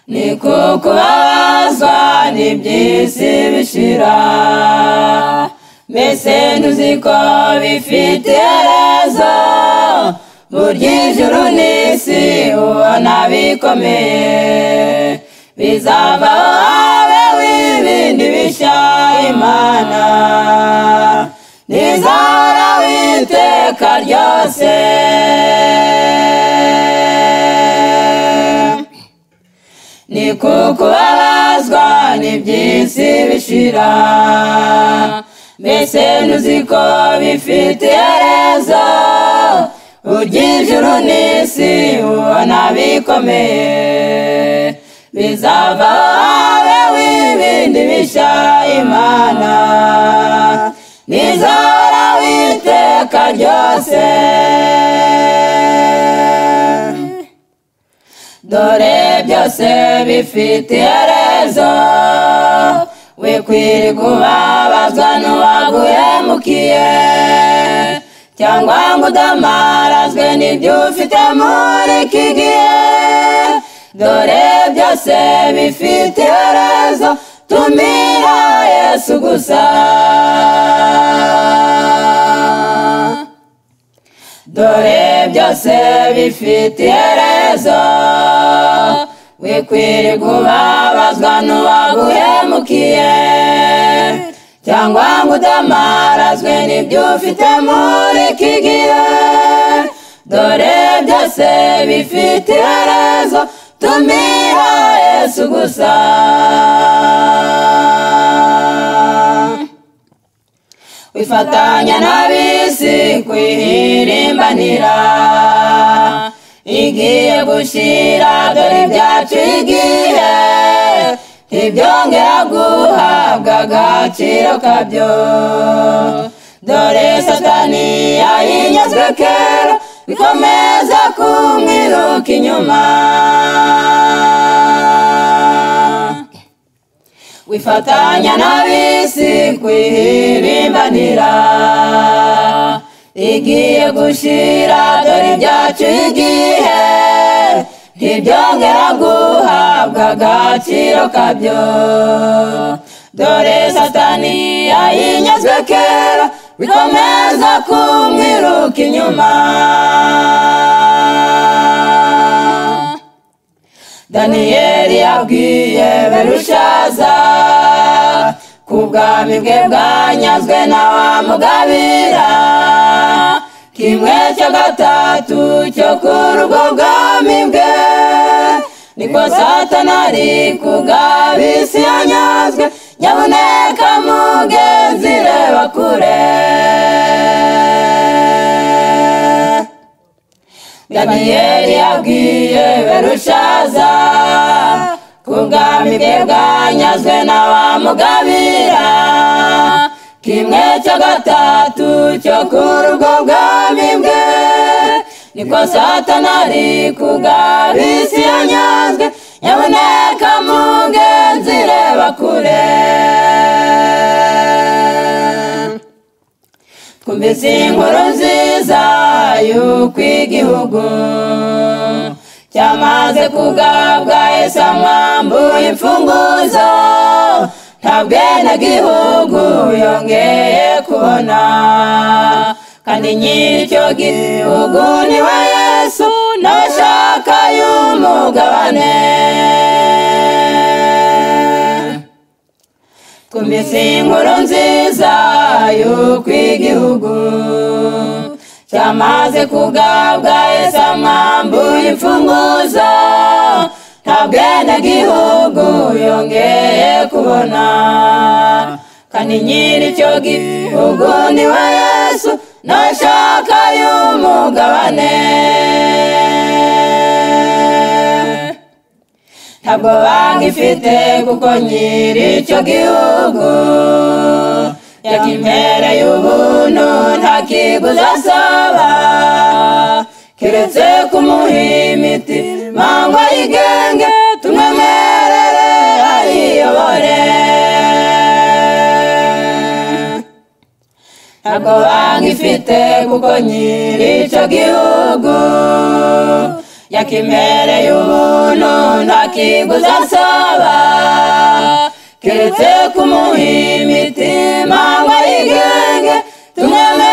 ni kubabazwa n'iby'isi bishira, mbese ntuzi ko bifite iherezo, burya ijuru n'isi ubona bikomeye, bizavaho habeho ibindi bishya. Imana nizahoraho iteka ryose. Ni kubabazwa n'iby'isi bishira, mbese ntuzi ko bifite iherezo, burya ijuru n'isi ubona bikomeye, bizavaho habeho ibindi bishya. Imana nizahoraho iteka ryose. Dore byose bifite iherezo, wikwiriye kubabazwa n'uwaguhemukiye, cyangwa ngo udamarazwe n'ibyo ufite muri iki gihe. Dore byose bifite iherezo, tumira Yesu gusa. Dore byose bifite iherezo, wikwiriye kubabazwa n'uwaguhemukiye, cyangwa ngo udamarazwe n'ibyo ufite muri iki gihe. Dore byose bifite iherezo, tumira Yesu gusa. Wifatanya n'ab'isi kwihirimbanira, igiye gushira. Dore ibyacu igihe ntibyongera guhabwa agaciro kabyo. Dore Satani yayinyazwe kera, bikomeza kumwiruka inyuma. Wifatanya n'ab'isi kwihirimbanira, igiye gushira. Dore ibyacu igihe ntibyongera guhabwa agaciro kabyo. Dore Satani yayinyazwe kera, bikomeza kumwiruka inyuma. Daniyeli yabwiye Berushaza ko ubwami bwe bwanyazwe n'abamugabira, kimwe cya gatatu cyo kuri ubwo bwami bwe. Niko Satani ari kugaba isi yanyazwe, nyabuneka mugenzi reba kure. Daniyeli yabwiye Berushaza ko ubwami bwe bwanyazwe n'abamugabira, kimwe cya gatatu cyo kuri ubwo bwami bwe. Niko Satani ari kugaba isi yanyazwe, nyabuneka mugenzi reba kure. Twumvise inkuru nziza y'uko igihugu cyamaze kugabwa, Yesu amwambuye imfunguzo, nta bwenegihugu yongeye kubona, kandi nyir'icyo gihugu ni we Yesu, nawe ashaka y'umugabane. Twumvise inkuru nziza y'uko igihugu cyamaze kugabwa, Yesu amwambuye imfunguzo, nta bwenegihugu yongeye kubona, kandi nyir'icyo gihugu ni we Yesu, nawe ashaka y'umugabane. Ntabwo bangifite kuko nyir'icyo gihugu yakimpereye ubuntu, nta kiguzi asaba keretse kumuha imitima ngo ayigenge, tumwemerere ayiyobore. Ntabwo bangifite kuko nyir'icyo gihugu yakimpereye ubuntu nta kiguzi asaba keretse kumuha imitima ngo ayigenge tumwemere